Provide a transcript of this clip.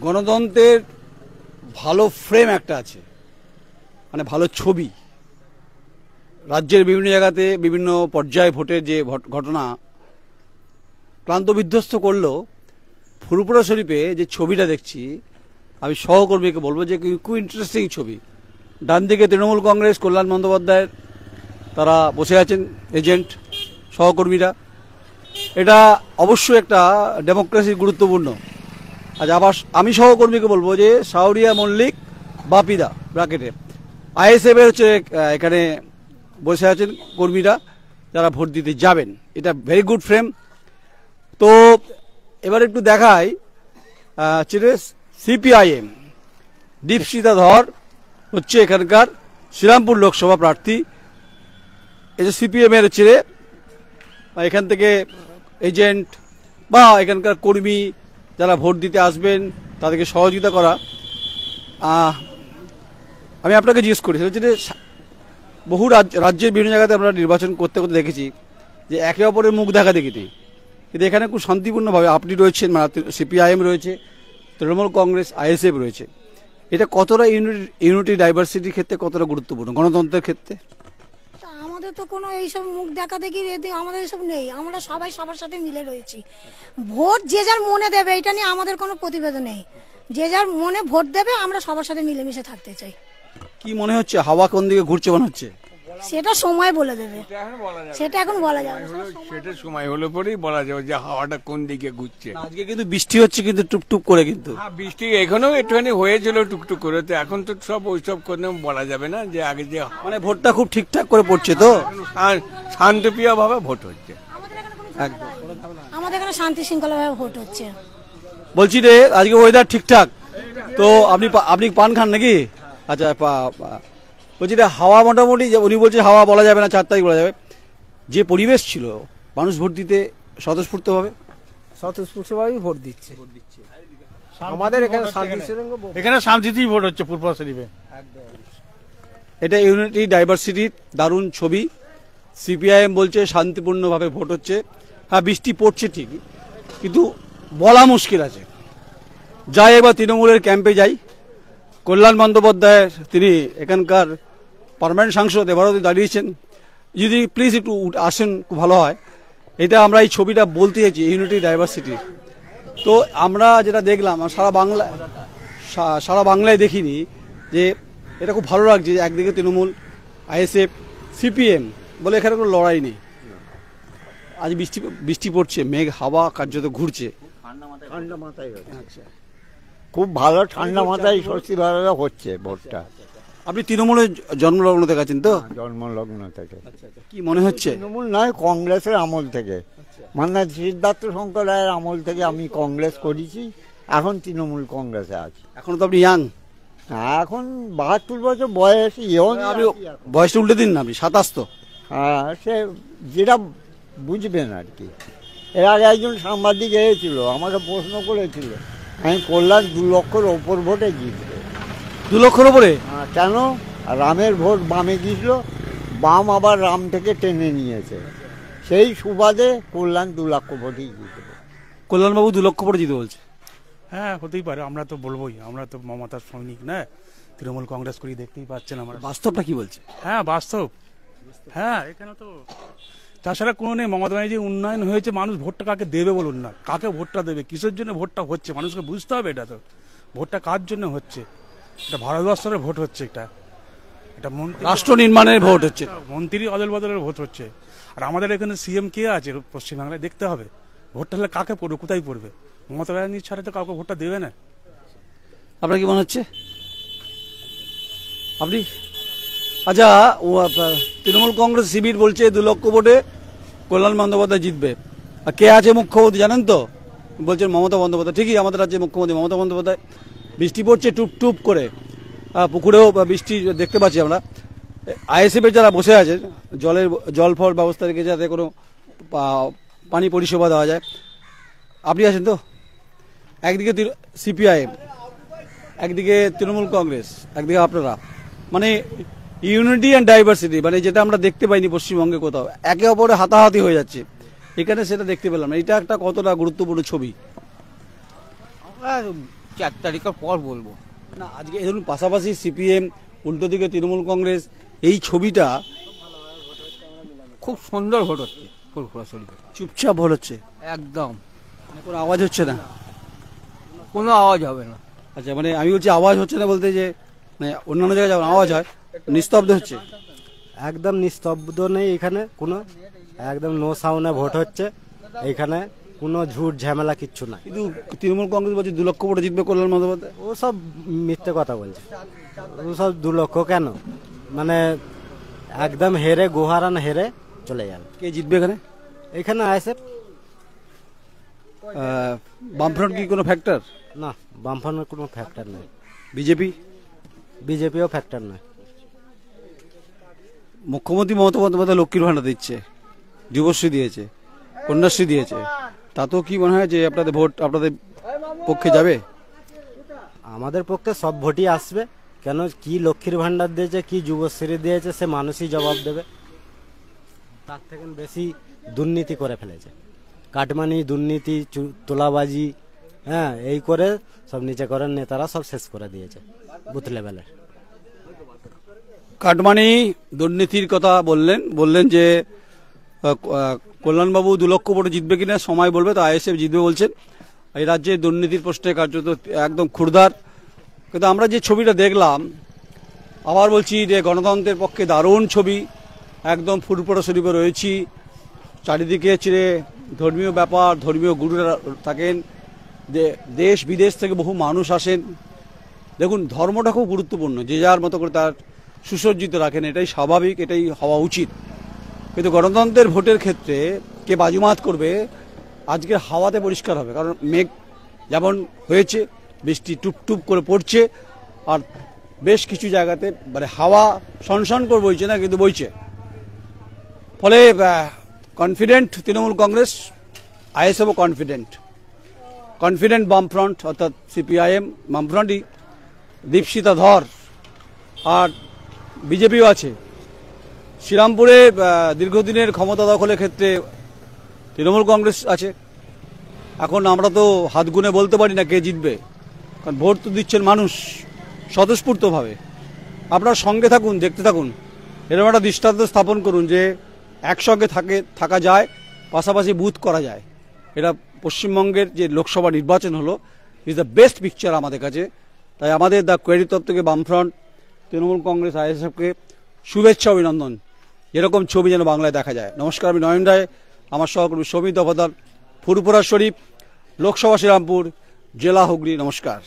গণতন্ত্রের ভালো ফ্রেম একটা আছে, মানে ভালো ছবি। রাজ্যের বিভিন্ন জায়গাতে বিভিন্ন পর্যায়ে ভোটের যে ঘটনা ক্লান্ত বিধ্বস্ত করলেও ফুরফুরা শরীফে যে ছবিটা দেখছি, আমি সহকর্মীকে বলবো যে খুব ইন্টারেস্টিং ছবি। ডান দিকে তৃণমূল কংগ্রেস, কল্যাণ বন্দ্যোপাধ্যায়ের তারা বসে আছেন এজেন্ট সহকর্মীরা। এটা অবশ্যই একটা ডেমোক্রেসির গুরুত্বপূর্ণ। আজ আবার আমি সহকর্মীকে বলবো যে শাহরিয়া মল্লিক, বাপিদা ব্র্যাকেটে আইএসএফ এর হচ্ছে এখানে বসে আছেন কর্মীরা যারা ভোট দিতে যাবেন। এটা ভেরি গুড ফ্রেম। তো এবার একটু দেখাই সিপিআইএম দীপশিতা ধর হচ্ছে এখানকার শ্রীরামপুর লোকসভা প্রার্থী। এই যে সিপিএম এর হচ্ছে এখান থেকে এজেন্ট বা এখানকার কর্মী যারা ভোট দিতে আসবেন তাদেরকে সহযোগিতা করা। আমি আপনাকে জিজ্ঞেস করি সেটা হচ্ছে বহু রাজ্যের বিভিন্ন জায়গাতে আমরা নির্বাচন করতে করতে দেখেছি যে একে অপরের মুখ দেখা দেখি নেই, কিন্তু এখানে খুব শান্তিপূর্ণভাবে আপনি রয়েছেন, মানে সিপিআইএম রয়েছে, তৃণমূল কংগ্রেস, আইএসএফ রয়েছে। এটা কতটা ইউনিটি ডাইভার্সিটির ক্ষেত্রে কতটা গুরুত্বপূর্ণ গণতন্ত্রের ক্ষেত্রে? আমাদের তো কোনো এইসব মুখ দেখা দেখি আমাদের এসব নেই, আমরা সবাই সবার সাথে মিলে রয়েছি। ভোট যে যার মনে দেবে এটা নিয়ে আমাদের কোনো প্রতিবেদন নেই, যে যার মনে ভোট দেবে, আমরা সবার সাথে মিলেমিশে থাকতে চাই। কি মনে হচ্ছে হাওয়া কোন দিকে ঘুরছে মনে হচ্ছে? সেটা সময় বলে দেবে, সেটা এখন বলা যাবে, সেটা সময় হলে পরেই বলা যাবে যে হাওয়াটা কোন দিকে ঘুরছে। আজকে কিন্তু বৃষ্টি হচ্ছে, কিন্তু টুকটুক করে, কিন্তু বৃষ্টি এখানেও একটুখানি হয়েছিল টুকটুক করে। তো এখন তো সব ওইসব করে বলা যাবে না যে আগে যে মানে ভোটটা খুব ঠিকঠাক করে পড়ছে, তো শান্তপ্রিয় ভাবে ভোট হচ্ছে। আমাদের এখানে শান্তি শৃঙ্খলা ভাবে ভোট হচ্ছে। বলছি রে আজকে ওয়েদার ঠিকঠাক তো আপনি পান খান নাকি? আচ্ছা, বলছি রে হাওয়া মোটামুটি, উনি বলছে হাওয়া বলা যাবে না, 4 তারিখ বলা যাবে। যে পরিবেশ ছিল মানুষ ভোট দিতে স্বতঃস্ফূর্তভাবে ভোট দিচ্ছে। আমাদের এখানে শান্তিতেই ভোট হচ্ছে ফুরফুরা শরীফে। এটা ইউনিটি ডাইভার্সিটির দারুণ ছবি। সিপিআইএম বলছে শান্তিপূর্ণভাবে ভোট হচ্ছে। হ্যাঁ, বৃষ্টি পড়ছে ঠিকই, কিন্তু বলা মুশকিল আছে। যাই এবার তৃণমূলের ক্যাম্পে যাই। কল্যাণ বন্দ্যোপাধ্যায় তিনি এখানকার পার্মানেন্ট সাংসদ, এবারও দাঁড়িয়েছেন। যদি প্লিজ একটু আসেন খুব ভালো হয়। এটা আমরা এই ছবিটা বলতে চাইছি ইউনিটি ডাইভার্সিটি। তো আমরা যেটা দেখলাম সারা বাংলায় দেখিনি, যে এটা খুব ভালো লাগছে যে একদিকে তৃণমূল, আইএসএফ, সিপিএম বলে এখানে কোনো লড়াই নেই। আজ বৃষ্টি পড়ছে, মেঘ হাওয়া কার্যত ঘুরছে, ঠান্ডা মাথায় আচ্ছা খুব ভালো ঠান্ডা মাথায় স্বস্তিভাবে হচ্ছে ভোটটা। আপনি তৃণমূলের জন্মলগ্ন থেকে আছেন তো? জন্মলগ্ন থেকে। কি মনে হচ্ছে? তৃণমূল নয়, কংগ্রেসের আমল থেকে, মানে সিদ্ধার্থ শঙ্কর রায়ের আমল থেকে আমি কংগ্রেস করেছি। এখন তৃণমূল কংগ্রেসে আছি। এখন তো আপনি ইয়াং। এখন 72 বছর বয়স। আপনি বয়সটা উল্টে দিন না, আপনি 27 তো। হ্যাঁ, সে যেটা বুঝবেন আর কি। এর আগে একজন সাংবাদিক এসেছিল, আমাকে প্রশ্ন করেছিল, আমি কল্যাণ 2 লক্ষর ওপর ভোটে জিতবে। 2 লক্ষর ওপরে? কেন? রামের ভোট বামে গিয়েছিল, বাম আবার রাম থেকে টেনে নিয়েছে, সেই সুবাদে কল্যাণ 2 লক্ষ ভোটেই জিতবে। কল্যাণবাবু 2 লক্ষ ভোটে জিতে বলছে? হ্যাঁ, হতেই পারে। আমরা তো বলবোই, আমরা তো মমতার সৈনিক না, তৃণমূল কংগ্রেস করি, দেখতেই পাচ্ছেন আমরা। বাস্তবটা কি বলছে? হ্যাঁ, বাস্তব। হ্যাঁ, এখানে তো তাছাড়া কোনো নেই। মমতা ব্যানার্জি উন্নয়ন হয়েছে, মানুষ ভোটটা কাকে দেবে বলুন না, কাকে ভোটটা দেবে, কিসের জন্য ভোটটা হচ্ছে মানুষকে বুঝতে হবে। এটা তো ভোটটা কার জন্য হচ্ছে, এটা ভারতবর্ষের ভোট হচ্ছে, এটা রাষ্ট্র নির্মাণের ভোট হচ্ছে, মন্ত্রী অদল বদলের ভোট হচ্ছে। আর আমাদের এখানে সিএম কে আছে পশ্চিমবাংলায়, দেখতে হবে ভোটটা হলে কাকে পড়বে, কোথায় পড়বে। মমতা ব্যানার্জি ছাড়া তো কাউকে ভোটটা দেবে না। আপনার কি মনে হচ্ছে? আপনি আচ্ছা, তৃণমূল কংগ্রেস শিবির বলছে 2 লক্ষ ভোটে কল্যাণ বন্দ্যোপাধ্যায় জিতবে। আর কে আছে মুখ্যমন্ত্রী জানেন তো? বলছেন মমতা বন্দ্যোপাধ্যায়। ঠিকই, আমাদের রাজ্যে মুখ্যমন্ত্রী মমতা বন্দ্যোপাধ্যায়। বৃষ্টি পড়ছে টুপ টুপ করে, পুকুরেও বৃষ্টি দেখতে পাচ্ছি আমরা। আইএসএফের যারা বসে আছে, জল ফল ব্যবস্থা রেখে যাতে কোনো পানি পরিষেবা দেওয়া যায়। আপনি আছেন তো? একদিকে সিপিআইএম, একদিকে তৃণমূল কংগ্রেস, একদিকে আপনারা, মানে ইউনিটি অ্যান্ড ডাইভার্সিটি, মানে যেটা আমরা দেখতে পাইনি পশ্চিমবঙ্গে কোথাও। একে অপরে হাতাহাতি হয়ে যাচ্ছে, এখানে সেটা দেখতে পেলাম না। এটা একটা কতটা গুরুত্বপূর্ণ ছবি। আমরা 4 তারিখের পর বলবো। না আজকে ধরুন পাশাপাশি সিপিএম, উল্টো দিকে তৃণমূল কংগ্রেস, এই ছবিটা খুব সুন্দর ভোট হচ্ছে ফুরফুরা শরীফে, চুপচাপ ভোট হচ্ছে, একদম মানে কোনো আওয়াজ হচ্ছে না। কোনো আওয়াজ হবে না। আচ্ছা মানে আমি বলছি আওয়াজ হচ্ছে না বলতে যে মানে অন্যান্য জায়গায় যেমন আওয়াজ হয়, নিস্তব্ধ হচ্ছে। একদম নিস্তব্ধ নেই এখানে কোনো, একদম নো সাউন্ডে ভোট হচ্ছে এখানে, কোনো ঝুট ঝামেলা কিচ্ছু নাই। কিন্তু তৃণমূল কংগ্রেস বলছে 2 লক্ষ ভোটে জিতবে কল্যাণ বন্দ্যোপাধ্যায়। ও সব মিথ্যে কথা বলছে, ও সব 2 লক্ষ কেন, মানে একদম হেরে, গোহারান হেরে চলে যাবে। কে জিতবে এখানে? এখানে আইএসএফ। বামফ্রন্ট কি কোনো ফ্যাক্টর? না, বামফ্রন্টের কোনো ফ্যাক্টর নেই। বিজেপি? বিজেপিও ফ্যাক্টর নয়। মুখ্যমন্ত্রী মমতা বন্দ্যোপাধ্যায় লক্ষ্মীর ভাণ্ডার দিচ্ছে, যুবশ্রী দিয়েছে, কন্যাশ্রী দিয়েছে, তাতেও কি মনে হয় যে আপনাদের ভোট আপনাদের পক্ষে যাবে? আমাদের পক্ষে সব ভোটই আসবে, কেন কি লক্ষ্মীর ভাণ্ডার দিয়েছে, কি যুবশ্রী দিয়েছে, সে মানুষই জবাব দেবে। তার থেকে বেশি দুর্নীতি করে ফেলেছে, কাটমানি, দুর্নীতি, তোলাবাজি, হ্যাঁ, এই করে সব নিচে করেন নেতারা সব শেষ করে দিয়েছে বুথ লেভেলের। কাটমানি, দুর্নীতির কথা বললেন যে কল্যাণবাবু 2 লক্ষ ভোটে জিতবে কিনা সময় বলবে, তো আইএসএফ জিতবে বলছেন। এই রাজ্যে দুর্নীতির প্রশ্নে কার্যত একদম ক্ষুরধার। কিন্তু আমরা যে ছবিটা দেখলাম, আবার বলছি যে গণতন্ত্রের পক্ষে দারুণ ছবি, একদম ফুরফুরা শরীফে রয়েছি, চারিদিকে চিরে ধর্মীয় ব্যাপার, ধর্মীয় গুরুরা থাকেন, দেশ বিদেশ থেকে বহু মানুষ আসেন। দেখুন ধর্মটা খুব গুরুত্বপূর্ণ, যে যার মতো করে তার সুসজ্জিত রাখেন, এটাই স্বাভাবিক, এটাই হওয়া উচিত। কিন্তু গণতন্ত্রের ভোটের ক্ষেত্রে কে বাজুমাত করবে আজকের হাওয়াতে পরিষ্কার হবে, কারণ মেঘ যেমন হয়েছে, বৃষ্টি টুপটুপ করে পড়ছে, আর বেশ কিছু জায়গাতে মানে হাওয়া সনসন করে বইছে না, কিন্তু বইছে। ফলে কনফিডেন্ট তৃণমূল কংগ্রেস, আইএসএফও কনফিডেন্ট বামফ্রন্ট অর্থাৎ সিপিআইএম, বামফ্রন্টই, দীপশিতা ধর, আর বিজেপিও আছে। শ্রীরামপুরে দীর্ঘদিনের ক্ষমতা দখলের ক্ষেত্রে তৃণমূল কংগ্রেস আছে। এখন আমরা তো হাত গুনে বলতে পারি না কে জিতবে, কারণ ভোট তো দিচ্ছেন মানুষ স্বতঃস্ফূর্তভাবে। আপনার সঙ্গে থাকুন, দেখতে থাকুন, এরকম একটা দৃষ্টান্ত স্থাপন করুন যে একসঙ্গে থাকা যায়, পাশাপাশি বুথ করা যায়। এটা পশ্চিমবঙ্গের যে লোকসভা নির্বাচন হলো, ইজ দ্য বেস্ট পিকচার আমাদের কাছে। তাই আমাদের দ্য কোয়েরি তরফ থেকে বামফ্রন্ট, তৃণমূল কংগ্রেস, আইএসএফকে শুভেচ্ছা, অভিনন্দন। এরকম ছবি যেন বাংলায় দেখা যায়। নমস্কার, আমি নয়ন রায়, আমার সহকর্মী সৌমিত দফাদার, ফুরফুরা শরীফ, লোকসভা শ্রীরামপুর, জেলা হুগলি। নমস্কার।